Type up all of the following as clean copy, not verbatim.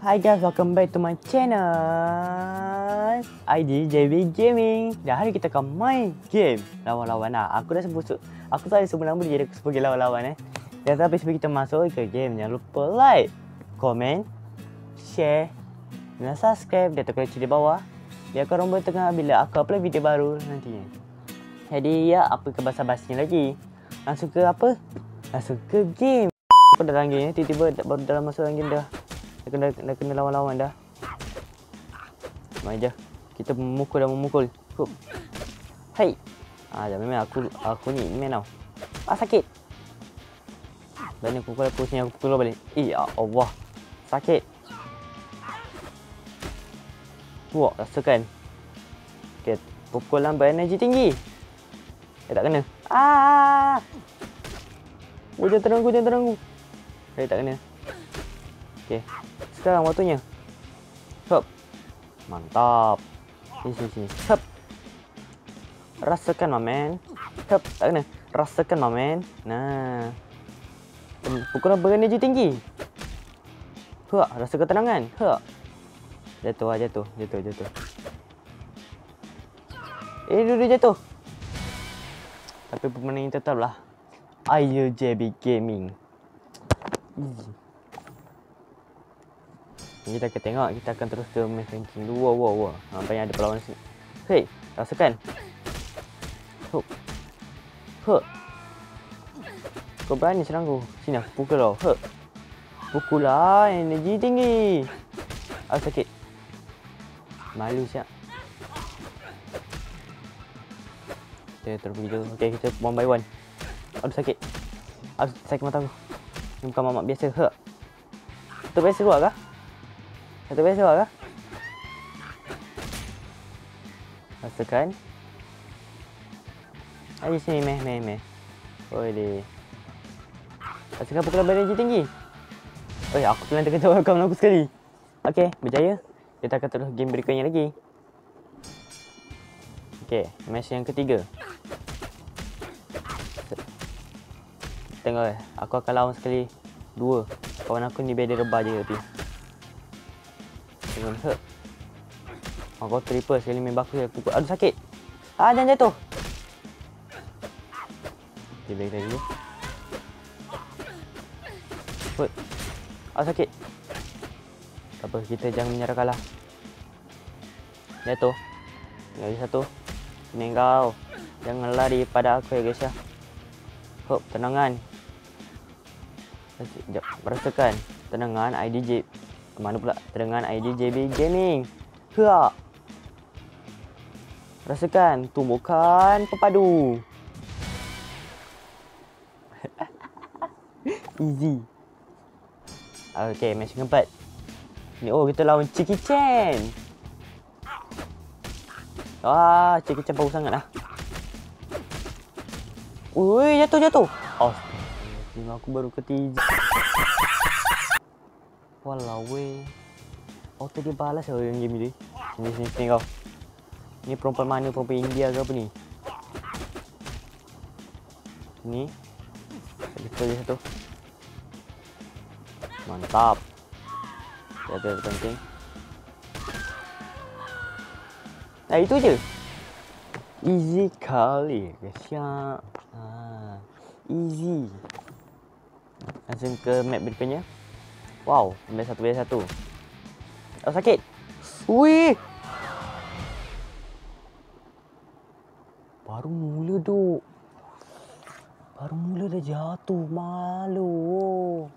Hi guys, welcome back to my channel ID JB Gaming. Dan hari kita akan main game lawan-lawan lah. Aku tak ada sebut nama dia, aku sebagai lawan-lawan Dan tapi sebelum kita masuk ke game, jangan lupa like, komen, share dan subscribe. Dan tekan lonceng di bawah dia akan nombor tengah bila aku upload video baru nantinya. Jadi ya, apa ke basa-basinya lagi, langsung ke apa? Langsung ke game. Aku dah dalam game ni, tiba-tiba baru dalam masuk dalam game dah kena lawan-lawan dah. Main je. Kita memukul dan memukul. Hup. Hai. Jangan main aku ni main tau. Sakit. Banyak pukul aku sini, aku pukul balik. Ya Allah. Sakit. Wah, rasakan. Okay, pukul lambat energi tinggi. Tak kena. Jangan teranggu. Tak kena. Okay. Sekarang waktunya. Hop. Mantap. Sini. Hop. Rasakan mamen. Hop. Tak kena. Rasakan mamen. Nah. Pukulan berenergi tinggi. Hop. Rasa ketenangan. Hop. Jatuh. Dulu jatuh. Tapi pemenang tetaplah IUJB Gaming. Easy. Kita akan tengok, kita akan terus ke match ranking. Wow. Nampaknya ada perlawanan sini. Hei, rasakan. Hup. Kau berani serang aku. Sini aku pukul kau. Hup. Pukul lah, energi tinggi. Sakit. Malu siap. Kita terus pergi dulu. Okay, kita one by one. Aduh sakit. Sakit mata aku. Ini bukan mamak biasa. Hup. Itu biasa luar kah? Satu biasa kah? Rasakan. Ayo sini meh. Boleh. Rasakan pukulan berenergi tinggi. Aku telah terkejut kawan aku sekali. Okey, berjaya. Kita akan terus game berikutnya lagi. Okey, match yang ketiga. Tengok aku akan lawan sekali dua. Kawan aku ni biar dia rebah je tapi. Tengok hurt. Kau triple sekali main baku saya pukul. Aduh sakit. Jangan jatuh. Dia balik lagi. Hurt. Sakit. Tak apa, kita jangan menyerah kalah. Jatuh. Lagi satu. Ini kau. Jangan lari pada aku ya guys ya. Hop, tenangan. Rasakan tenangan IDJ. Mana pula tenangan IDJB Gaming. Rasakan tumbukan pepadu. Easy. Okay, match keempat. Ni kita lawan Chicky Chan. Chicky Chan bagus sangat lah. Ui, jatuh. Aku baru ketiga. Walau weh. Auto dia balas orang game ni. Sini kau. Ni perempuan mana? Perempuan India ke apa ni? Ni. Lagi satu. Mantap. Jatuh penting. Itu je. Easy kali. Siap. Easy. Langsung ke map berikutnya. Wow, ambil satu. Sakit. Wih. Baru mula dah jatuh. Malu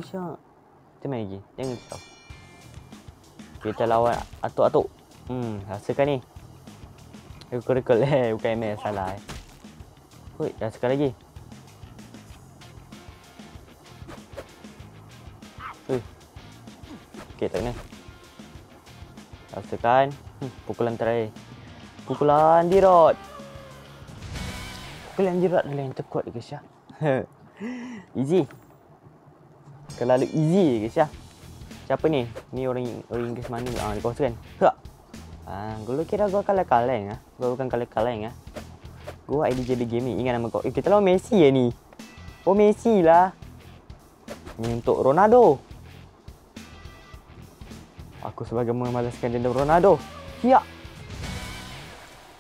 syak. Kita main lagi. Jangan risau. Kita lawan atuk-atuk. Rasakan ni. Rekod bukan ML salah. Rasakan lagi. Okay, tak kena. Rasakan. Pukulan terakhir. Pukulan dirot. Adalah yang terkuat guys ya. Easy. Terlalu easy guys ya. Siapa ni? Ni orang Inggeris mana? Dia kosong kan? Gua kira gua kaleng ah. Gua bukan kaleng ah. Gua IDJB Gaming. Ingat nama kau. Kita lawan Messi ya ni. Messi lah. Ni untuk Ronaldo. Aku sebagai memalaskan dendam Ronaldo. Ya.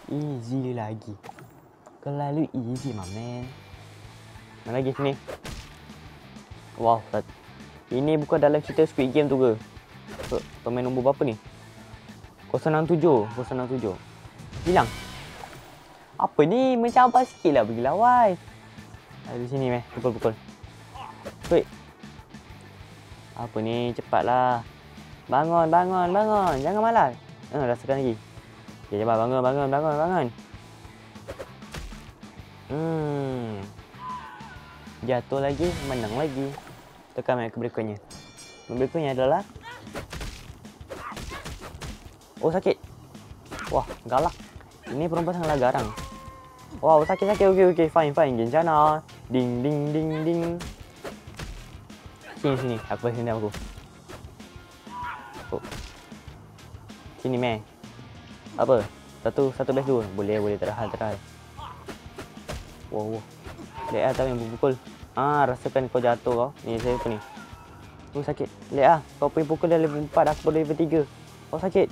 Easy lagi. Terlalu easy, my man. Mana lagi sini? Wow, ini bukan dalam cerita Squid Game tu ke? Pemain nombor berapa ni? 067. Hilang. Apa ni? Mencabar sikit lah pergi lawan. Di sini meh. Pukul. Wait. Apa ni? Cepatlah. Bangun. Jangan malas. Rasakan lagi. Okay, cepat bangun. Jatuh lagi, menang lagi. Tekan yang berikutnya. Berikutnya adalah sakit. Wah, galak. Ini perempuan sangatlah garang. Wow, sakit. Okey. Fine. Gencana. Ding. Sini. Aku bagi dendam aku. Sini, meh. Apa? Satu best dua. Boleh. Terhal. Wow. Lihat lah, tahu yang berpukul. Rasakan kau jatuh kau. Ni saya apa ni? Sakit. Lihat lah. Kau pergi pukul dah level 4. Aku baru level 3. Kau sakit.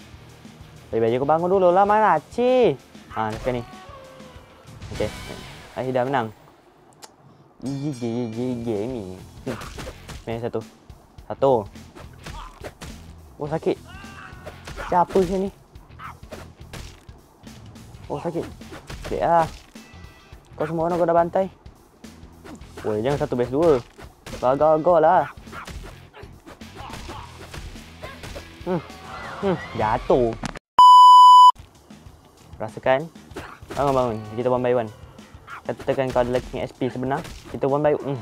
Bagi kau bangun dulu lah. Mana cik? Sekarang ni. Okey. Akhir dah menang. Easy ni. Main satu. Sakit. Siapa sini? Sakit. Lihat lah. Kau semua orang kau dah bantai. Jangan satu base dua. Gagal lah. Jatuh. Rasakan. Bangun. Kita 1 by 1. Katakan kau adalah King SP sebenar. Kita 1 by 1.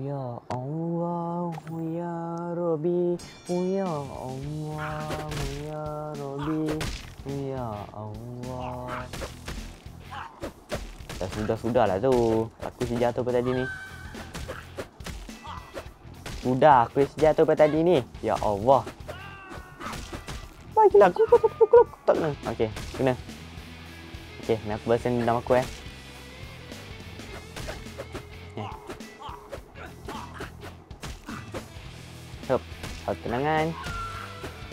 Ya Allah. Ya Rabbi. Ya Allah. Ya Rabbi. Ya Allah. Sudahlah tu. Aku si jatuh pada tadi ni. Aku si jatuh pada tadi ni. Ya Allah. Bagilah aku tak kena. Okey, kena. Okey, ni aku bahasan dendam aku Satu tenangan.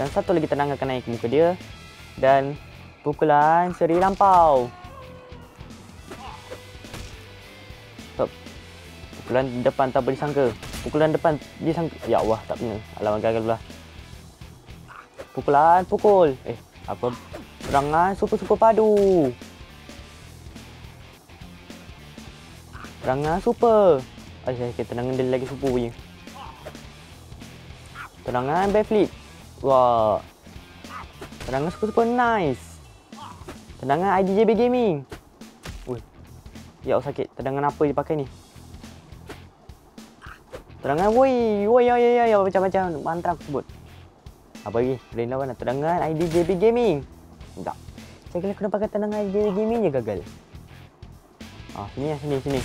Dan satu lagi tenangan akan naik ke muka dia. Dan pukulan seri lampau. Pukulan depan tak boleh disangka. Pukulan depan disangka. Ya Allah, tak benar. Alamak, gagal pula. Pukul. Apa? Serangan super padu. Serangan super. Tenangan dia lagi super punya. Tenangan backflip. Wah. Tenangan super nice. Tenangan IDJB Gaming. Ya Allah, sakit. Tenangan apa dia pakai ni? Tenangan ya macam-macam mantra aku sebut. Apa lagi? Boleh lawan tenangan IDJB Gaming. Tak. Saya kira kena pakai tenangan IDJB Gaming je gagal. Sini.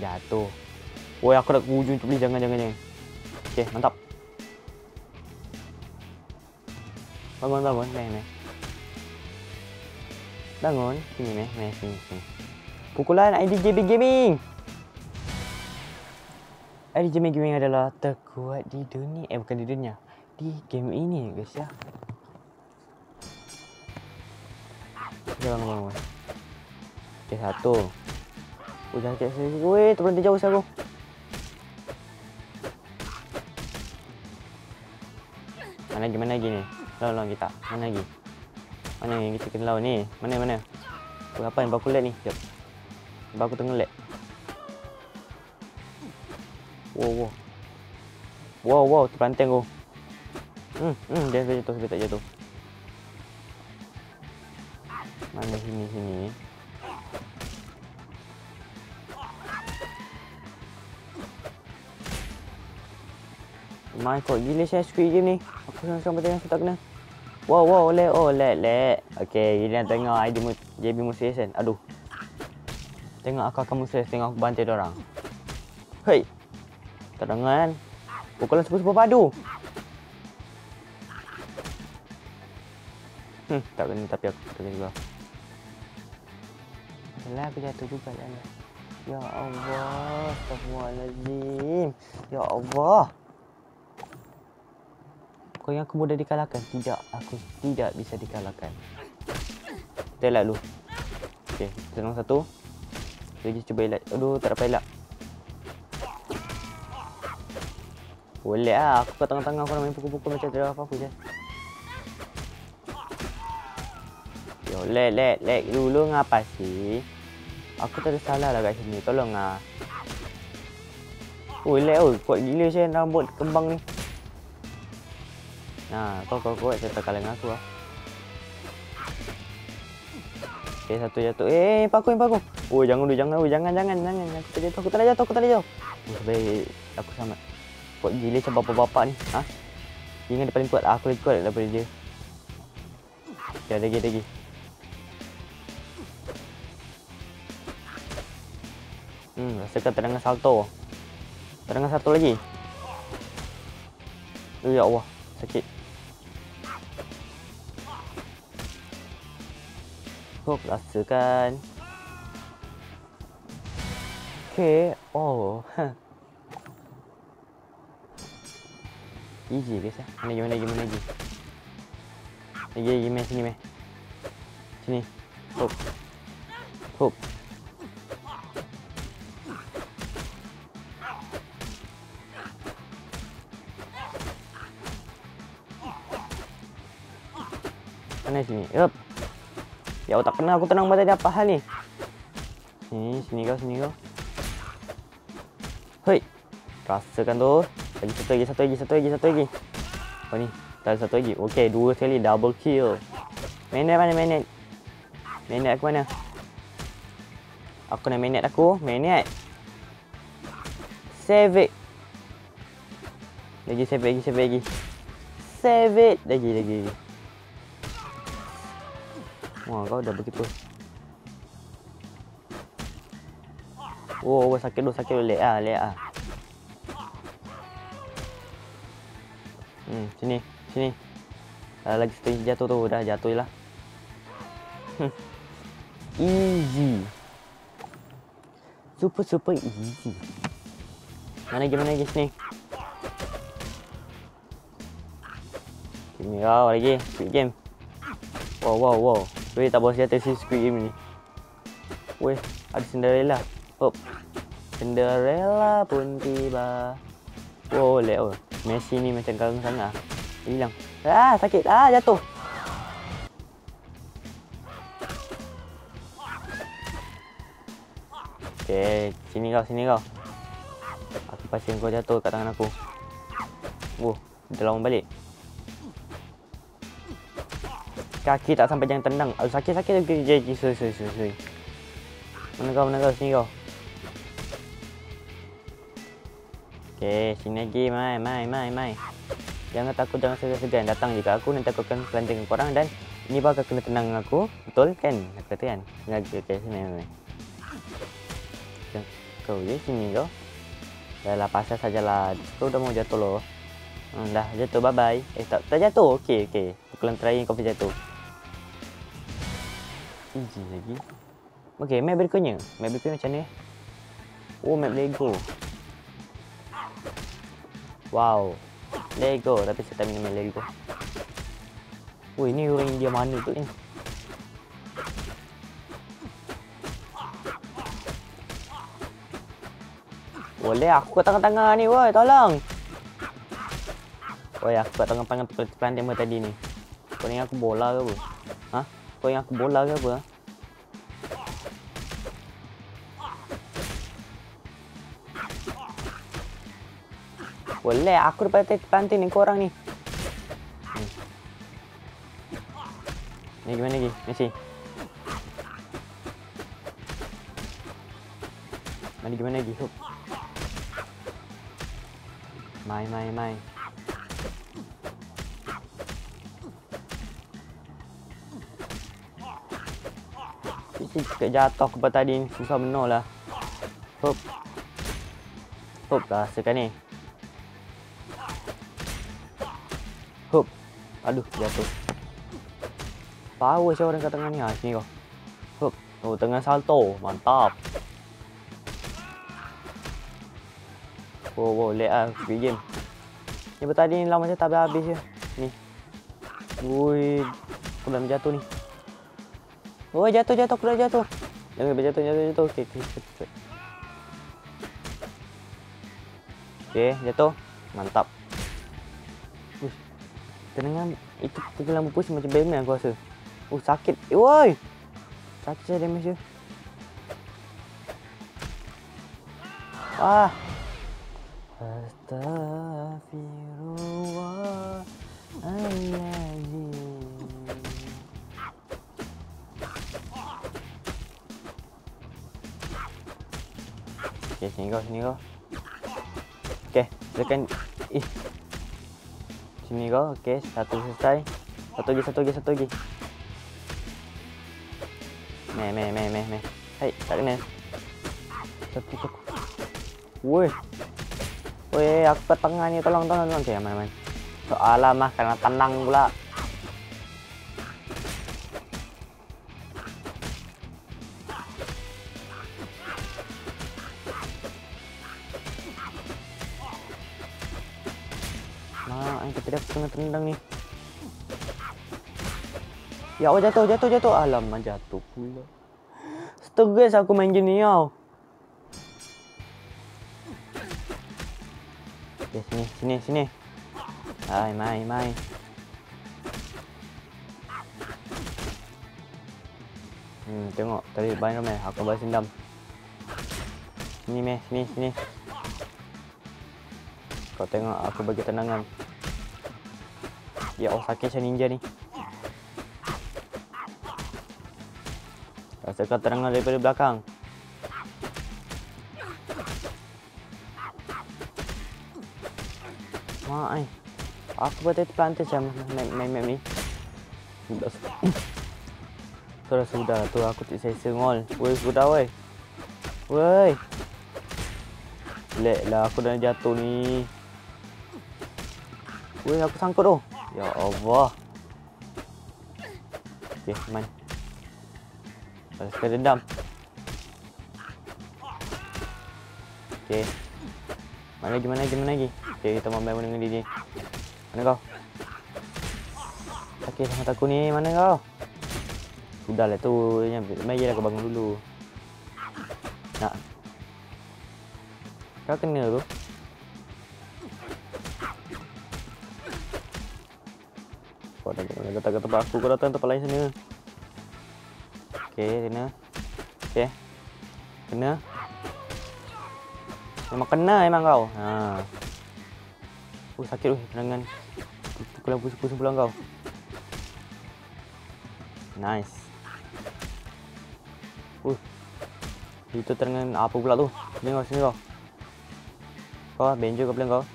Jatuh. Aku nak ke ujung tu, please. Jangan. Okey, mantap. Bangun. Main. Bangun. Sini. Pukulan IDJB Gaming. IDJB Gaming adalah terkuat di dunia. Bukan di dunia. Di game ini, guys ya. Bangun. Okey, satu. Jangan cek saya. Terberhenti jauh saya aku. Mana lagi ni? Lawan kita. Mana lagi? Mana yang kita kena lawan ni? Mana? Apa yang baku lag ni? Sekejap. Baku tengah lag. Wow, terperanting aku. Dia tak jatuh. Mana sini. Kok gila saya Squid Game ni. Aku sampai tengah tak kena. Wow, lag. Okey, gini nak tengok ID JB Musuh kan. Aduh. Tengok aku Musuh, tengok aku bantai dia orang. Hei. Tenangan. Pukulan super padu. Tak kena, tapi aku kena juga. Alah, aku jatuh juga lah. Ya Allah, astagfirullahalazim. Ya Allah. Kau yang aku mudah dikalahkan. Tidak, aku tidak bisa dikalahkan. Kita elak dulu. Okey, tenang satu. Lagi cuba elak. Aduh, tak dapat elak. Boleh lah. Aku kat tengah-tengah aku nak main pukul-pukul macam tak ada apa-apa je. Yo, lek dulu ngapa sih? Aku tak ada salah lah kat sini. Tolong lah. Lek kuat gila saya rambut kembang ni. Nah, kau kuat saya tak kalah dengan aku lah. Okay, satu jatuh. Paku. Jangan. Aku tak nak jatuh. Sebaik aku selamat. Kuat gila macam bapak-bapak ni. Ha? Ingat dia paling kuat. Aku lagi kuat daripada dia. Okay, lagi. Rasakan tendangan salto. Tendangan satu lagi. Ya Allah, sakit. Rasakan. Okay. Easy guys. Mana lagi. Lagi main sini. Sini. Hop. Mana sini? Yup. Ya tak kena aku tenang tadi apa hal ni? Sini kau. Hei. Rasakan tu. Lagi satu lagi. Oh ni, tak satu lagi. Okey, 2 sekali double kill. Manet mana? Manet aku mana? Aku nak manet aku. Manet. Save it. Lagi save it. Save it. Lagi. Wah, kau dah begitu. Sakit dulu. Lek ah. Sini. Lagi satu jatuh tu. Dah jatuh lah. Easy. Super easy. Mana lagi sini? Sini kau lagi. Squid game. Wow. Weh, tak boleh jatuh si Squid game ni. Weh, ada Cinderella. Hop. Cinderella pun tiba. Lek. Messi ni macam garang sangat. Hilang. Sakit. Jatuh. Okey, sini kau. Aku pasien kau jatuh kat tangan aku. Dia lawan balik. Kaki tak sampai jangan tendang. Sakit. Sorry. Mana kau? Sini kau. Okey, sini lagi. Mai. Jangan takut, jangan segan-segan. Datang juga aku, nanti aku akan kelantingkan korang dan ini bakal kena tenang aku. Betul kan? Aku kata kan? Okey, sini. Kau je sini kau. Dah lah, pasal sajalah. Kau dah mau jatuh loh. Dah jatuh, bye-bye. Tak jatuh. Okey. Pukulan terakhir kau jatuh. Easy lagi. Okey, map berikutnya. Macam ni. Map Lego. Wow. Lego. Tapi saya tak minum main Lego. Ini orang India mana tu ni? Boleh aku kat tengah-tengah ni, woi, tolong. Aku kat tengah-tengah planting tadi ni. Kau ingat aku bola ke apa? Kau ingat aku bola ke apa? Boleh, aku dapat planting ni korang ni. Ni gimana lagi? Messi. Mana gimana lagi? Hup. Mai. Sikit jatuh ke tadi ni. Susah benar lah. Hup. Rasakan ni. Hup. Aduh, jatuh. Power siapa orang kat tengah ni. Sini kau. Hup. Tengah salto. Mantap. Wow, lek lah. Squid game. Ni tadi ni lah macam tak habis je. Ni. Woi. Aku dah jatuh ni. Oh, jatuh. Aku dah jatuh. Jangan sampai jatuh. Okey. Okey, jatuh. Mantap. Ush. Tenang, itu pukulan berpusing macam Batman aku rasa. Sakit. Woi. Sakit saya damage dia. Astaghfirullahaladzim. Okey, sini kau. Okey, tekan. Sini kau. Okey, satu selesai. Satu lagi. Meh. Hai, tak kena. Satu. Woi, aku ke tengah ni. Tolong. Okey, aman. Alamak, karena tenang pula. Kita dah kena tendang ni. Ya Allah, jatuh. Alamak, jatuh pula. Stres aku main game ni tau. Okay, sini. Hai, mai. Tengok tadi bahan ramai. Aku balas dendam. Sini. Kau tengok aku bagi tendangan. Ya Allah, sakit macam ninja ni. Rasa kau tendangan daripada belakang. Mak, aku betul terpelantar macam main map ni. Sudah tu aku tak saya sengol. Woi, sudah woi. Leklah aku dah jatuh ni. Woi, aku sangkut tu. Ya Allah. Okey, aman. Balaskan dendam. Okey. Mana lagi? Okey, kita main dengan dia. Mana kau? Sakit sangat aku ni. Mana kau? Sudahlah tu. Marilah kau bangun dulu. Nak. Kau kena tu. Kau datang ke tempat aku. Kau datang tempat lain sana. Okey, kena. Okey. Kena. Memang kena memang kau. Sakit tendangan. Pukulan pusing pulang kau. Nice. Itu tendangan apa pula tu? Sini kau. Kau benjo kau bilang kau.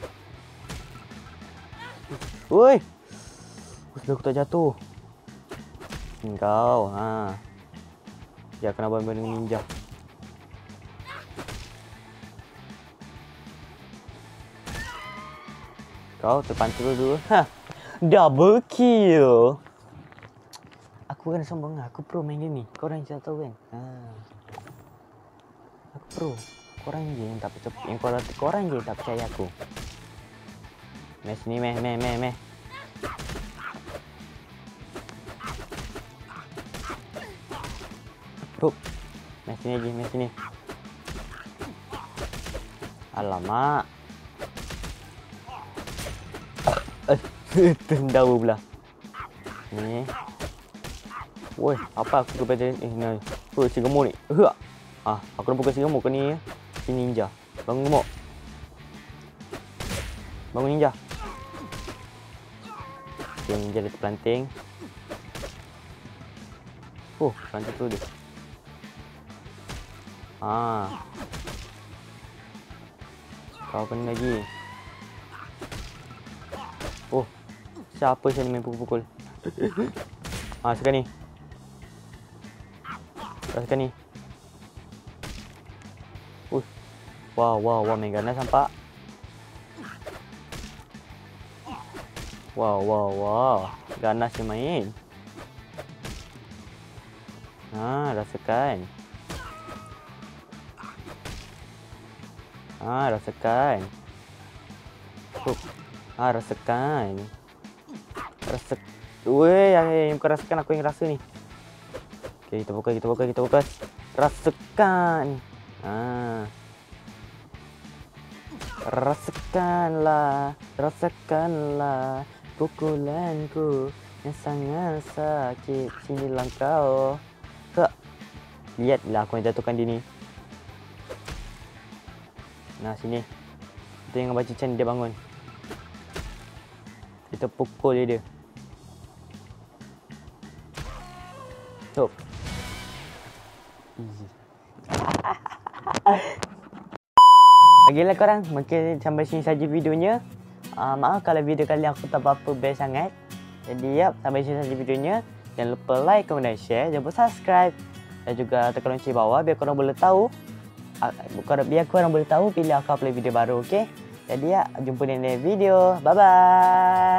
Woi. Sudah aku tak jatuh. Kau. Dia kena buat dengan ninja. Kau terpantul dulu. Double kill. Aku kan sombong. Aku pro main game ni. Kau orang tak tahu kan? Aku pro. Korang je yang tak percaya. Korang je tak percaya aku. Meh sini meh. Meh sini. Alamak. Tendau pula. Ni. Woi, apa aku kepada ni? Woi, si gemuk ni. Aku nak pukul si gemuk ke ni? Si ninja. Bangun gemuk. Bangun ninja. Okay, ninja dia terpelanting. Pelanting tu dia. Kau kena lagi. Siapa saya ni main pukul-pukul? Sekarang ni. Wow, main ganas nampak. Wow. Ganas dia main. Rasakan. Rasakan. Rasa. Weh, yang kau rasakan aku yang rasa ni. Okey, kita fokus. Rasakan. Rasakanlah pukulanku yang sangat sakit. Sinilah kau. Lihatlah aku yang jatuhkan dia ni. Nah, sini. Kita yang baca macam dia bangun. Kita pukul dia. Stop. Easy. Bagilah korang, mungkin sampai sini saja videonya. Maaf kalau video kali aku tak apa best sangat. Jadi sampai sini saja videonya. Jangan lupa like, comment dan share. Jangan lupa subscribe. Dan juga tekan lonceng bawah biar korang boleh tahu. Biar korang boleh tahu bila aku upload video baru, okey? Jadi jumpa di next video. Bye bye.